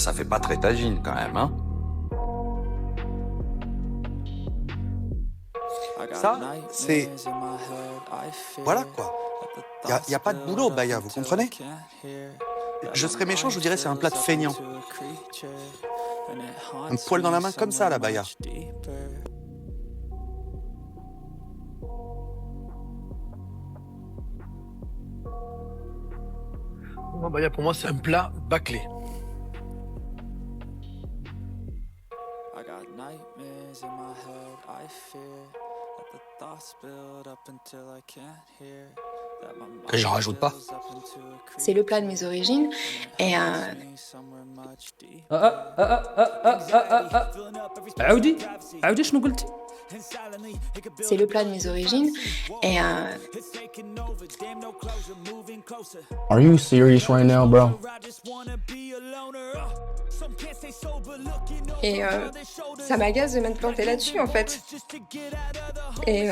ça fait pas très tagine quand même, hein. Ça, c'est... Voilà quoi. Y a pas de boulot, Baya, vous comprenez? Je serais méchant, je vous dirais c'est un plat de feignant. Un poil dans la main comme ça, la Baya. Moi, Baya, pour moi, c'est un plat bâclé. Et j'en rajoute pas. C'est le plat de mes origines et عاودي شنو قلتي؟ c'est le plat de mes origines et Are you serious right now, bro? et ça m'agace de m'être plantée là-dessus en fait. Et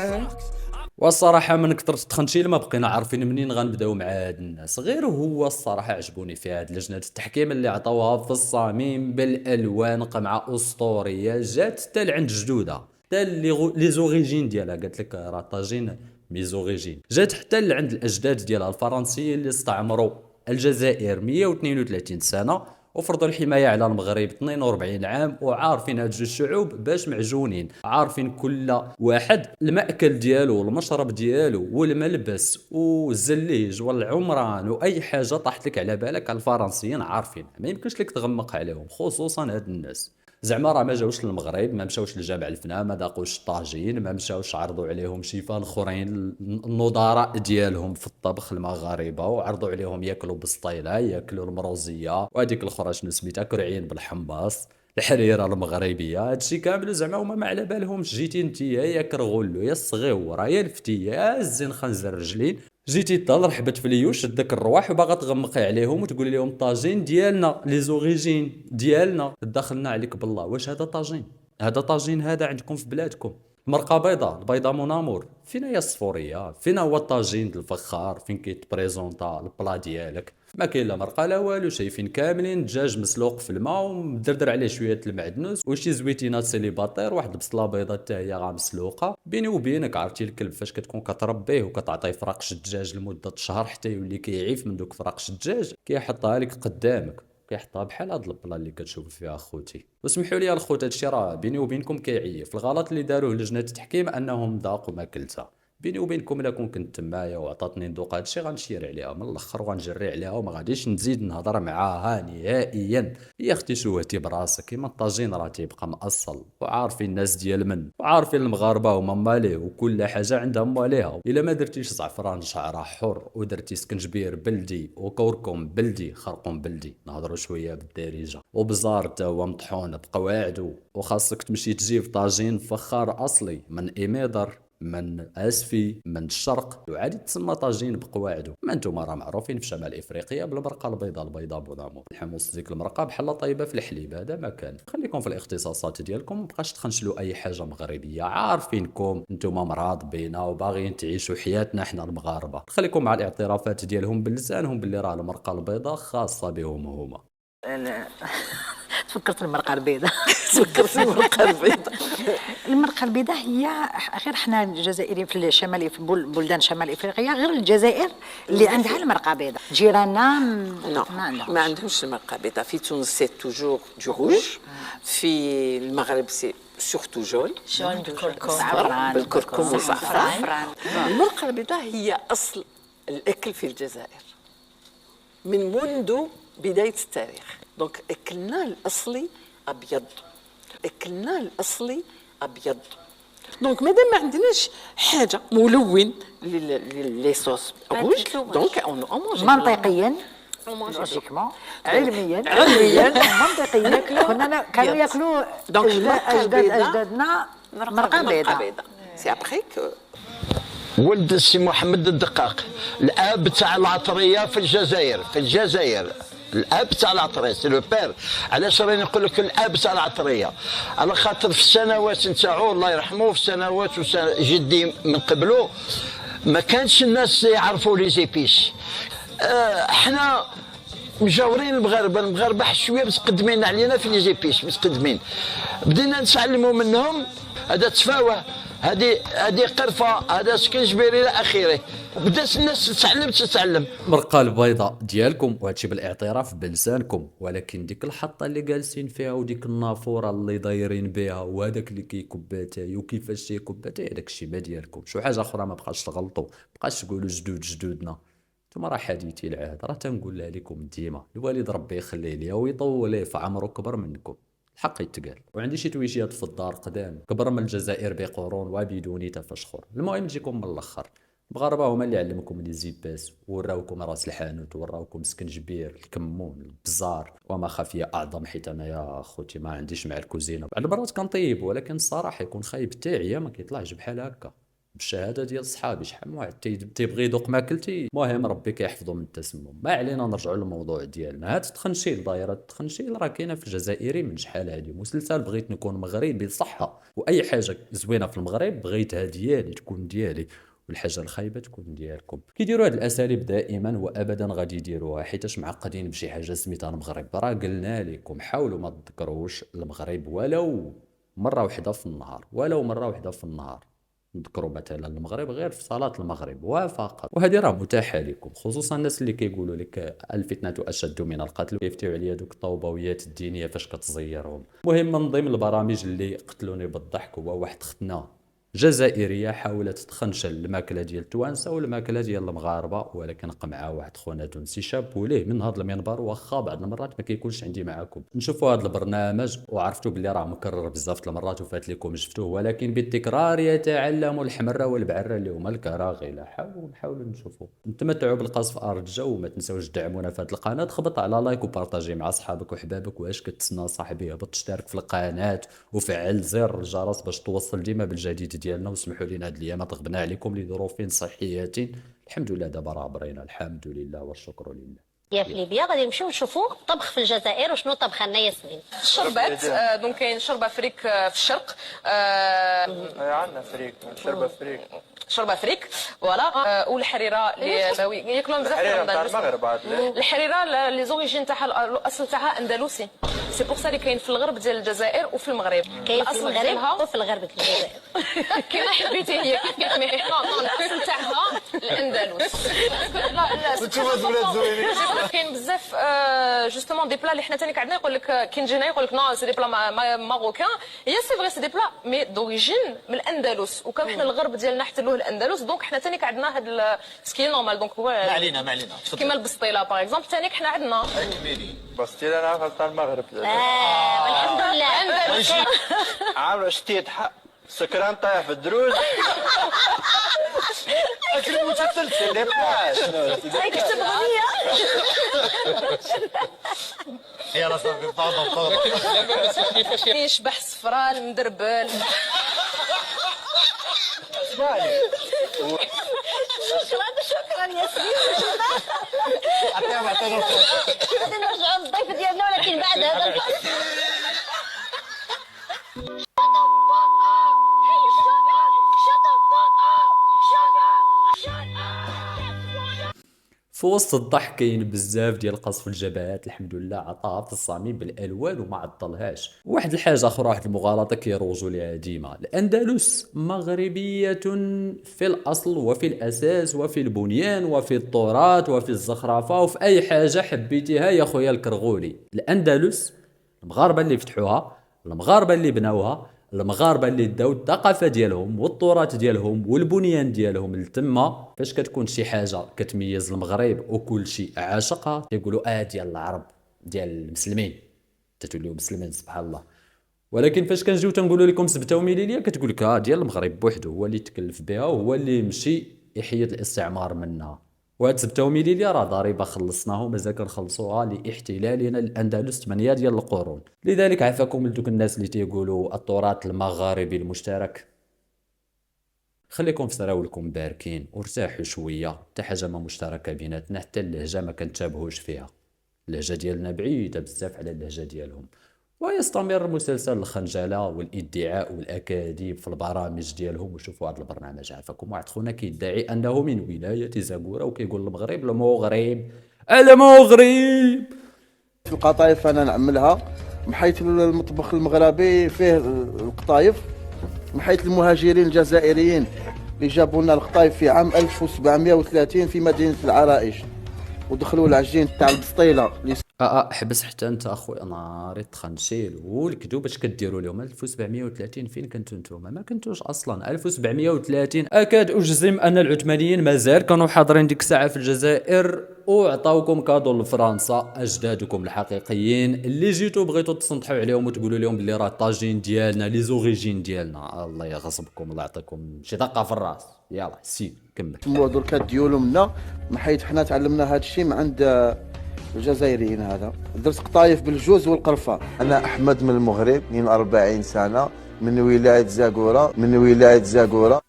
والصراحه من كثر التخنشيل ما بقينا عارفين منين غنبداو مع هاد الناس، غير هو الصراحه عجبوني في هاد لجنه التحكيم اللي عطاوها في الصميم بالالوان قمعه اسطوريه، جات حتى لعند جدوده، حتى لي زوريجين ديالها، قالت لك راه طاجين ميزوريجين، جات حتى لعند الاجداد ديالها الفرنسيين اللي استعمروا الجزائر 132 سنه وفرضوا الحمايه على المغرب 42 عام، وعارفين هاد جوج الشعوب باش معجونين، عارفين كل واحد المأكل ديالو والمشرب ديالو والملبس والزليج والعمران واي حاجه طاحت لك على بالك. الفرنسيين عارفين، ما يمكنش لك تغمق عليهم، خصوصا هاد الناس. زعما راه ما جاوش للمغرب، ما مشاوش لجامع الفنا، ما ذاقوش الطاجين، ما مشاوش عرضوا عليهم شيفان اخرين النظراء ديالهم في الطبخ المغاربه وعرضوا عليهم ياكلوا بالسطيله، ياكلوا المروزيه وهذيك الاخرى شنو سميتها كرعين بالحمص، الحريره المغربيه، هادشي كامل زعما هما ما على بالهمش. جيتي انت يا كرغولو يا الصغيوره يا الفتيه يا الزين خنزر رجلين، جيتي تضل رحبت في اليوش شدك الرواح وباغا تغمقي عليهم وتقولي لهم طاجين ديالنا لي زوريجين ديالنا، دخلنا عليك بالله. واش هذا طاجين؟ هذا طاجين هذا عندكم في بلادكم؟ مرقه بيضاء، البيضه مونامور، فين هي الصفوريه؟ فين هو الطاجين الفخار؟ فين كيتبريزونطا البلا ديالك؟ ما كاين لا مرقه لا والو، شايفين كاملين دجاج مسلوق في الماء ومدردر عليه شويه المعدنوس وشي زويتينات سيليباتير، واحد البصله بيضاء حتى هي غا مسلوقه. بيني وبينك عرفتي الكلب فاش كتكون كتربيه وكتعطيه فراقش الدجاج لمده شهر حتى يولي كيعيف من دوك فراقش الدجاج، كيحطها لك قدامك، كيحطها بحال هاد البلا اللي كتشوف فيها خوتي. وسمحوا لي الخوت، هادشي راه بيني وبينكم كيعيف. الغلط اللي داروه لجنه التحكيم انهم ذاقوا ماكلتها. بيني وبينكم الا كنت تمايا وعطاتني ندوق هادشي غنشير عليها من الاخر وغنجري عليها وما غاديش نزيد نهضر معاها نهائيا. يا اختي شوهتي براسك، كيما الطاجين راه تيبقى مأصل، وعارفين الناس ديال من، وعارفين المغاربه هما ماليه وكل حاجه عندها ماليها. الا ما درتيش زعفران شعره حر ودرتي سكنجبير بلدي وكركم بلدي خرقوم بلدي، نهضروا شويه بالدارجه، وبزار تا هو مطحون بقواعدو، وخاصك تمشي تجيب طاجين فخار اصلي من ايميدر، من اسفي، من الشرق، وعادي تسمى طاجين بقواعده. ما نتوما راه معروفين في شمال افريقيا بالمرقه البيضاء، البيضاء بونامور، الحمص ديك المرقه بحال طايبه في الحليب. هذا ما كان. خليكم في الاختصاصات ديالكم، مابقاش تخنشلوا اي حاجه مغربيه، عارفينكم نتوما مراد بينا وباغيين تعيشوا حياتنا حنا المغاربه. خليكم مع الاعترافات ديالهم بلسانهم باللي راه المرقه البيضاء خاصه بهم هما. تفكرت المرقه البيضاء. تفكرت المرقه البيضاء. المرقه البيضاء هي غير حنا الجزائريين في الشمال، في بلدان شمال افريقيا، غير الجزائر اللي عندها المرقه البيضاء. جيراننا ما عندهمش المرقه البيضاء. في تونس سي توجور دو روج، في المغرب سي سورتو جون بالكركم والزعفران. المرقه البيضاء هي اصل الاكل في الجزائر منذ بدايه التاريخ. دونك اكلنا الاصلي ابيض، اكلنا الاصلي ابيض. دونك مادام ما عندناش حاجه ملون لي صوص روج، دونك اون منطقيا لوجيكمون علميا منطقيا كانوا ياكلوا اجدادنا مرقه بيضاء. سي ابخي كو ولد السي محمد الدقاق، الاب تاع العطريه في الجزائر، الاب تاع العطريه سي لو بير. علاش راني نقول لك الاب تاع العطريه؟ على خاطر في السنوات نتاعو الله يرحمه، في السنوات جدي من قبله ما كانش الناس يعرفوا لي زيبيس. حنا مجاورين المغاربه شويه متقدمين علينا في لي جي بيش متقدمين. بدينا نتعلموا منهم. هذا تفاوه، هذه قرفه، هذا سكنجبير الى اخره. بدات الناس تتعلم مرقه البيضاء ديالكم، وهادشي بالاعتراف بلسانكم، ولكن ديك الحطه اللي جالسين فيها وديك النافوره اللي دايرين بها وهذاك اللي كيكب اتاي وكيفاش تيكب اتاي، هذاك الشيء ما ديالكم. شو حاجه اخرى ما بقاش تغلطوا، بقاش تقولوا جدودنا. نتوما راه حديثي العهد، راه تنقولها لكم ديما. الوالد ربي يخليه ليا ويطول ليه في عمره كبر منكم، الحق يتقال. وعندي شي تويشيات في الدار قدام كبر من الجزائر بقرون وبدون تفشخر. المهم نجيكم من الاخر. المغاربه هما اللي علمكم لي زيباس، وراوكم راس الحانوت، وراوكم سكنجبير، الكمون، البزار، وما خفي اعظم. حيت انا يا خوتي ما عنديش مع الكوزينه، بعض المرات كنطيب، ولكن الصراحه يكون خايب تاعي ما كيطلعش بحال هكا. بالشهاده ديال صحابي شحال من واحد تيبغي يذوق ماكلتي. المهم ربي كيحفظو من التسمم. ما علينا، نرجعوا للموضوع ديالنا. هاد التخنشيل، دايره التخنشيل راه كاينه في الجزائري من شحال هادي. مسلسل بغيت نكون مغربي صحه، واي حاجه زوينه في المغرب بغيتها ديالي تكون ديالي، والحاجه الخايبه تكون ديالكم. كيديروا هاد الاساليب دائما وابدا غادي يديروها، حيتاش معقدين بشي حاجه سميتها المغرب. راه قلنا لكم حاولوا ما تذكروش المغرب ولو مره واحده في النهار، ولو مره واحده في النهار. نذكروا مثلا المغرب غير في صلاة المغرب وفقط، وهذه راه متاحة لكم. خصوصا الناس اللي كيقولوا لك الفتنة أشد من القتل، كيفتيو عليا دوك الطوبويات الدينية فاش كتزيرهم. المهم من ضمن البرامج اللي قتلوني بالضحك هو واحد ختنا جزائريه حاولت تخنشل الماكله ديال التوانسه والماكله ديال المغاربه، ولكن قمعها واحد خونا تونسي شابوا ليه من هذا المنبر. واخا بعض المرات ما كيكونش عندي معاكم نشوفوا هذا البرنامج، وعرفتوا باللي راه مكرر بزاف المرات وفات لكم شفتوه، ولكن بالتكرار يتعلم الحمر والبعره اللي هما الكراغيله. حاولوا نشوفوا، نتمتعوا بالقصف ارض الجو. وما تنساوش تدعمونا في هذه القناه، خبط على لايك وبارطاجي مع صحابك وحبابك. واش كتسنى صاحبي؟ هبط اشترك في القناه وفعل زر الجرس باش توصل ديما بالجديد ديالنا. وسمحوا لنا هاد الايامات غبنا عليكم لظروف صحيه. الحمد لله دابا راه برينا، الحمد لله والشكر لله. يا في ليبيا غادي نمشيو نشوفوا طبخ في الجزائر وشنو طبخ لنا ياسمين. الشربات دونك كاين شوربه فريك في الشرق، عندنا فريك شوربه فريك، شوربه فريك فوالا. والحريره اللي ياكلوها بزاف في رمضان. الحريره لي زوريجين تاعها الاصل تاعها اندلسي، سي بور سا اللي كاين في الغرب ديال الجزائر وفي المغرب. كاين في المغرب وفي الغرب ديال الجزائر. كاين حبيتي هي كيف تسميها. الاصل تاعها الاندلس. لا كاين بزاف جوستومون دي بلا اللي حنا ثاني عندنا يقول لك كي نجينا يقول لك نو سي دي بلا ماروكان. هي سي فري سي دي بلا مي دوريجين من الاندلس، وكان حنا الغرب ديالنا احتلوه الاندلس، دونك حنا ثاني عندنا هاد سكيل نورمال. دونك هو ما علينا كيما البسطيله باغ اكزومبل ثاني حنا عندنا بسطيله. انا عارفه تاع المغرب والحمد لله. عامله شتيت سكران طايح في الدروج. اكل متسلسل لي بلاش كتب اغنيه. يلا صافي فاضل يشبح صفران مدربل. شكرا ياسمين. غادي نرجعوا للضيف ديالنا ولكن بعد هذا الفصل. في وسط الضحك كاين بزاف ديال قصف الجبهات. الحمد لله عطاها في الصميم بالالوان وما عطلهاش. واحد الحاجه اخرى، واحد المغالطه كيروجوا ليها ديما، الاندلس مغربيه في الاصل وفي الاساس وفي البنيان وفي التراث وفي الزخرفه وفي اي حاجه حبيتيها يا خويا الكرغولي. الاندلس المغاربه اللي فتحوها، المغاربه اللي بناوها، المغاربه اللي داو الثقافه ديالهم والتراث ديالهم والبنيان ديالهم لتما. فاش كتكون شي حاجه كتميز المغرب وكل شيء عاشقها كيقولوا ديال العرب ديال المسلمين، تتوليو مسلمين سبحان الله. ولكن فاش كنجيو تنقولوا لكم سبته وميليليا كتقول لك ديال المغرب بوحدو، هو اللي تكلف بها وهو اللي مشي يحيد الاستعمار منها. وهاد سبته وميليليا راه ضريبه خلصناها ومازال كنخلصوها لاحتلالنا الاندلس 8 ديال القرون. لذلك عفاكم لدوك الناس اللي تيقولوا التراث المغاربي المشترك. خليكم في سراولكم باركين وارتاحوا شويه، حتى حاجه ما مشتركه بيناتنا، حتى اللهجه ما كنتشابهوش فيها. اللهجه ديالنا بعيده بزاف على اللهجه ديالهم. ويستمر مسلسل الخنجله والادعاء والاكاذيب في البرامج ديالهم. وشوفوا هذا البرنامج عافاكم، واحد خونا كيدعي انه من ولايه زاكوره وكيقول المغرب المغرب. في القطايف انا نعملها، من حيث المطبخ المغربي فيه القطايف، من حيث المهاجرين الجزائريين اللي جابوا لنا القطايف في عام 1730 في مدينه العرائش، ودخلوا العجين تاع البسطيله. حبس حتى انت اخويا ناري تخنشيل والكذوب اش كديروا لهم 1730 فين كنتوا نتوما؟ ما كنتوش اصلا. 1730 اكاد اجزم ان العثمانيين مازال كانوا حاضرين ديك الساعه في الجزائر وعطاوكم كادو لفرنسا، اجدادكم الحقيقيين اللي جيتوا بغيتوا تسنطحوا عليهم وتقولوا لهم باللي راه طاجين ديالنا لي زوريجين ديالنا. الله يغصبكم، الله يعطيكم شي دقه في الراس. يلا سي كمل. سموه دركا ديولو منا، من حيث حنا تعلمنا هذا الشيء من عند الجزائريين. هذا درت قطايف بالجوز والقرفه. انا احمد من المغرب، 42 سنه، من ولايه زاكوره،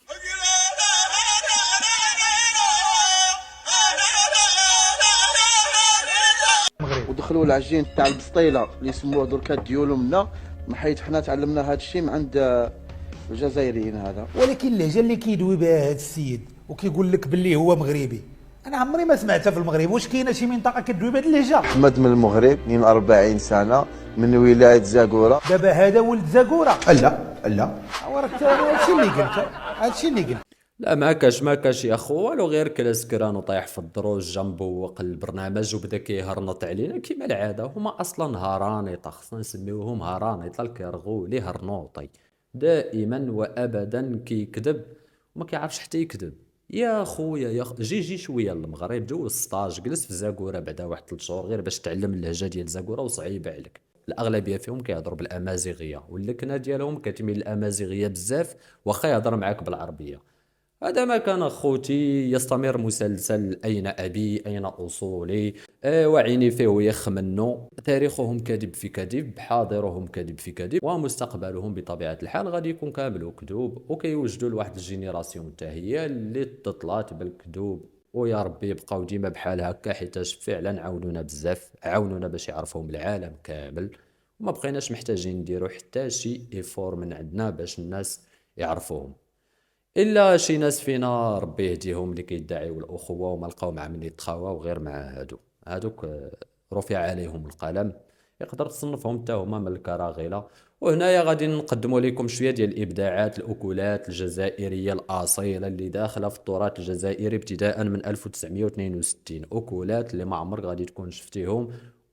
ودخلوا العجين تاع البسطيله اللي يسموه دركا ديولو منا، من حيث حنا تعلمنا هذا الشيء من عند الجزائريين. هذا ولكن اللهجه اللي كيدوي بها هذا السيد وكيقول لك باللي هو مغربي، انا عمري ما سمعتها في المغرب. واش كاينه شي منطقه كدوي بهذه اللهجه؟ احمد من المغرب، 42 سنه، من ولايه زاكوره. دابا هذا ولد زاكوره؟ لا وراك هادشي اللي قلت. لا ما كاش يا اخو والو، غير كلاس كران وطايح في الدروج جنبه وقل البرنامج وبدا كيهرنط علينا كيما العاده. هما اصلا هرانيطه، خصنا نسميوهم هرانيطه الكيرغولي هرنوطي، دائما وابدا كيكذب وما كيعرفش حتى يكذب. يا خويا جي شويه للمغرب، جو ستاج، جلس في زاكوره بعدا واحد 3 شهور غير باش تعلم اللهجه ديال زاكوره وصعيبه عليك. الاغلبيه فيهم كيهضروا بالامازيغيه واللكنه ديالهم كتميل للامازيغيه بزاف واخا يهضر معاك بالعربيه. هذا ما كان خوتي. يستمر مسلسل أين أبي أين أصولي، وعيني فيه ويخمنوا. تاريخهم كذب في كذب، حاضرهم كذب في كذب، ومستقبلهم بطبيعة الحال غادي يكون كامل كذوب. وكيوجدوا لواحد الجينيراسيون حتى هي اللي تطلعت بالكذوب. ويا ربي يبقاو ديما بحال هكا، حيتاش فعلا عاونونا بزاف، عاونونا باش يعرفوهم العالم كامل، وما بقيناش محتاجين نديروا حتى شي ايفور من عندنا باش الناس يعرفوهم. الا شي ناس فينا ربي يهديهم اللي كيدعيو الاخوه وما لقاو مع من يتخاواو غير مع هادوك رفع عليهم القلم. يقدر تصنفهم حتى هما من الكراغله. وهنايا غادي نقدموا لكم شويه ديال الابداعات، الاكلات الجزائريه الاصيله اللي داخله في التراث الجزائري ابتداء من 1962. اكلات اللي ما عمرك غادي تكون شفتيهم،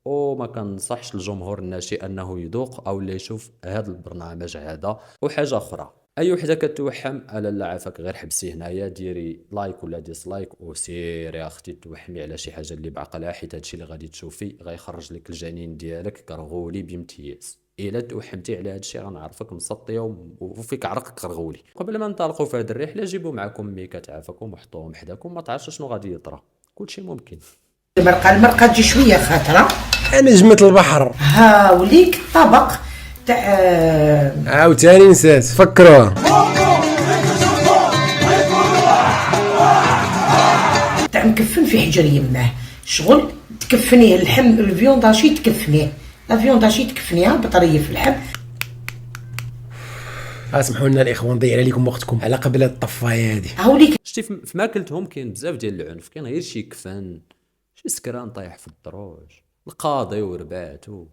وما كنصحش الجمهور الناشئ انه يذوق او اللي يشوف هذا البرنامج هذا. وحاجه اخرى، اي وحده كتوحم الا لا عافاك غير حبسي هنايا، ديري لايك ولا ديسلايك وسيري يا اختي توحمي على شي حاجه اللي بعقلها، حيت هادشي اللي غادي تشوفي غيخرج لك الجنين ديالك كرغولي بامتياز. الا توحمتي على هادشي غنعرفك مسطيه وفيك عرق كرغولي. قبل ما ننطلقوا في هذه الرحله جيبوا معكم ميكات عافاكم وحطوهم حداكم، ما تعرفش شنو غادي يطرى، كلشي ممكن. المرقه تجي شويه خاطره نجمة البحر. ها وليك الطبق تاع عاوتاني نسات فكروها تاع مكفن في حجر يماه، شغل تكفنيه اللحم الفيونداشي تكفنيه، الفيونداشي تكفنيها بطريه في اللحم. اسمحوا لنا الاخوان نضيع عليكم وقتكم على قبل الطفايه هذه. هاوليك شتي في ماكلتهم كاين بزاف ديال العنف، كاين غير شي كفن، شي سكران طايح في الدروج، القاضي ورباتو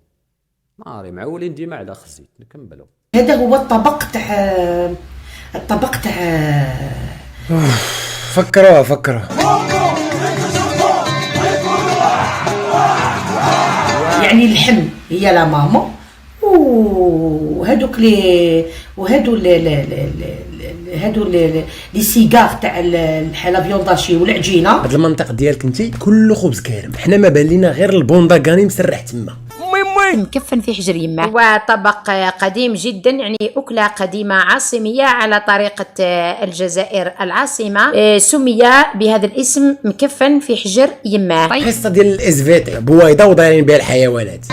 ناري معولين ديما على خزيت. نكملوا. هذا هو الطبق تاع فكروها يعني اللحم هي لا ماما وهذوك هادو لي سيجار تاع الحلا فيونداشي والعجينه. هاد المنطق ديالك انتي كله خبز كارم، حنا ما بان لينا غير البونداغاني مسرح تما مكفن في حجر يمه. هو طبق قديم جدا، يعني أكلة قديمة عاصمية على طريقة الجزائر العاصمة، سمي بهذا الاسم مكفن في حجر يمه. حصة ديال الاس في تي بويضه ودايرين بها الحيوانات.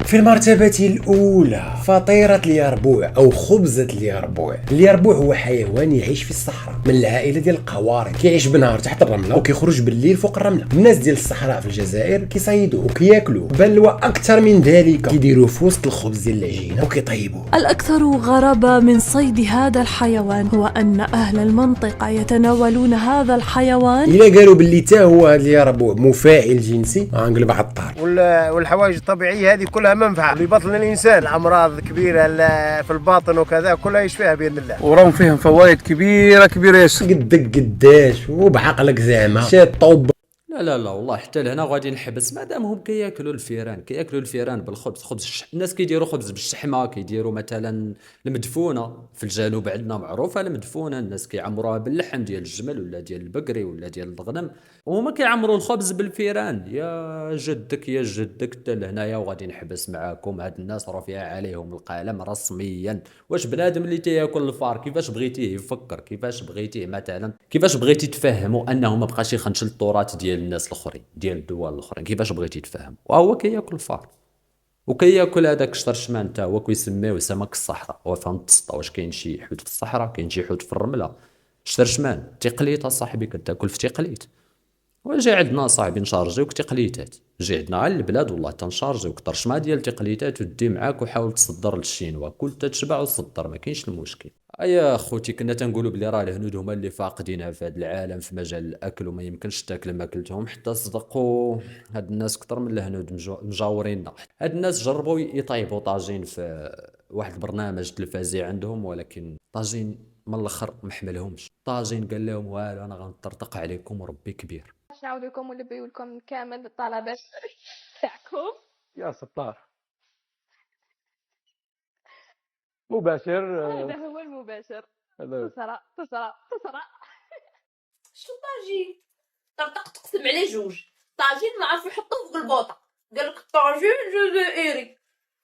في المرتبة الأولى فطيرة اليربوع أو خبزة اليربوع. اليربوع هو حيوان يعيش في الصحراء من العائلة ديال القوارض، كيعيش بالنهار تحت الرملة وكيخرج بالليل فوق الرملة. الناس ديال الصحراء في الجزائر كيصيدوه وكياكلوه، بل وأكثر من ذلك كيديروه في وسط الخبز ديال العجينة وكيطيبوه. الأكثر غرابة من صيد هذا الحيوان هو أن أهل المنطقة يتناولون هذا الحيوان. إلا قالوا باللي تا هو هذا اليربوع مفاعل جنسي غنقلب عطار. والحوايج الطبيعيه هذه كلها منفعه لبطن الانسان، الامراض كبيره في الباطن وكذا كلها يشفيها باذن الله، وراهم فيهم فوائد كبيره ياسر. قدك قداش وبعقلك زعما شاد طوب. لا والله حتى لهنا غادي نحبس مادام هم كياكلوا الفيران بالخبز. الناس كيديروا خبز بالشحمه، كيديروا مثلا المدفونه في الجنوب عندنا معروفه المدفونه، الناس كيعمروها باللحم ديال الجمل ولا ديال البقري ولا ديال الغنم، وهما كيعمروا الخبز بالفيران. يا جدك حتى لهنايا وغادي نحبس معاكم. هاد الناس رفع عليهم القلم رسميا. واش بنادم اللي تياكل الفار كيفاش بغيتيه يفكر، كيفاش بغيتيه مثلا، كيفاش بغيتي تفهموا انه ما بقاش يخنشل التراث ديال الناس الاخرين ديال الدول الاخرين، كيفاش بغيتي تفهم؟ وهو كياكل الفار وكياكل هذاك الشطرشمان تا هو كيسميوه سمك الصحراء. وفهمت واش كاين شي حوت في الصحراء، كاين شي حوت في الرمله. شطرشمان تقليت اصاحبي، كتاكل في تقليت. وجا عندنا صاحبي نشارجيوك تقليتات، جي عندنا على البلاد والله تنشارجيوك طرشمه ديال تقليتات ودي معاك وحاول تصدر للشينوا، كل تتشبع وتصدر ما كاينش المشكل. ايا خوتي كنا تنقولوا بلي راه الهنود هما اللي فاقدينها في هذا العالم في مجال الاكل، وما يمكنش تاكل ما اكلتهم. حتى صدقوا هاد الناس كثر من الهنود مجاوريننا. هاد الناس جربوا يطيبوا طاجين في واحد البرنامج تلفازي عندهم، ولكن طاجين من الاخر ما حملهمش. طاجين قال لهم والو انا غنطرطق عليكم وربي كبير. نعاود لكم ونلبيو لكم كامل الطلبات تاعكم. يا ستار مباشر. هذا هو المباشر. تصرى شو طاجين؟ طرطق تقسم عليه جوج. طاجين ما عرفوا يحطوه فوق البوطه، قال لك طاجين جزائري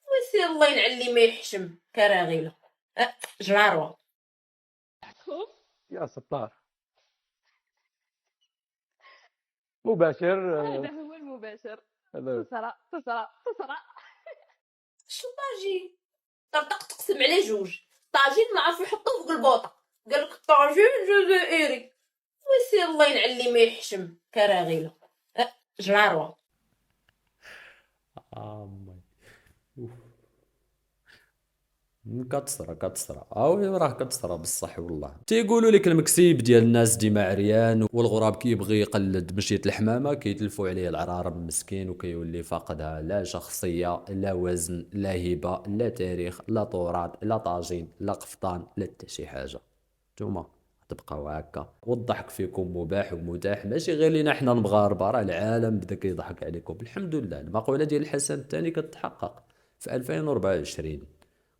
ويسير الله ينعلي ما يحشم كراغيله جراروه. يا ستار مباشر. هذا هو المباشر. تصرى شو طاجين؟ طرطق تقسم عليه جوج. طاجين ما عرفوا يحطوه فوق البوطه، قال لك طاجين جزائري ويسير الله ينعلي ما يحشم كراغيله جراروه. كتصرى راه كتصرى بصح والله. تيقولوا لك المكسيب ديال الناس ديما عريان، والغراب كيبغي يقلد مشية الحمامه كيتلفوا عليه العرارم مسكين وكيولي فاقدها لا شخصيه لا وزن لا هبه لا تاريخ لا تراث لا طاجين لا قفطان لا حتى شي حاجه. نتوما تبقاو هكا والضحك فيكم مباح ومتاح، ماشي غير لينا حنا المغاربه، راه العالم بدا كيضحك عليكم. الحمد لله المقوله ديال الحسن الثاني كتحقق في 2024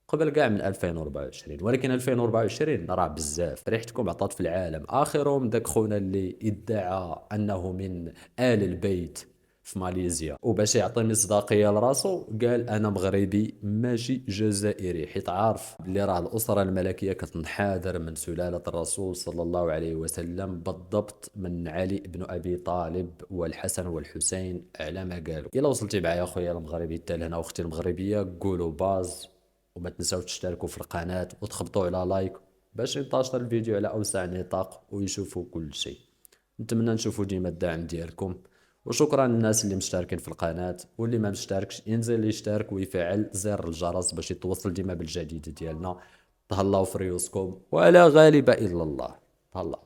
قبل كاع من 2024، ولكن 2024 راه بزاف. ريحتكم عطات في العالم. اخرهم داك خونا اللي ادعى انه من آل البيت في ماليزيا، وباش يعطي مصداقيه لراسو قال انا مغربي ماشي جزائري، حيت عارف بلي راه الاسره الملكيه كتنحدر من سلاله الرسول صلى الله عليه وسلم، بالضبط من علي بن ابي طالب والحسن والحسين على ما قالوا. الا وصلتي معايا اخويا المغربي حتى لهنا واختي المغربيه قولوا باز، وما تنساوش تشتركوا في القناه وتخبطوا على لايك باش ينتشر الفيديو على اوسع نطاق ويشوفوا كل شيء. نتمنى نشوفوا ديما الدعم ديالكم، وشكرا للناس اللي مشتركين في القناه، واللي ما مشتركش ينزل يشترك ويفعل زر الجرس باش يتوصل ديما بالجديد ديالنا. تهلاو في ريوسكم ولا غالب الا الله. تهلاو.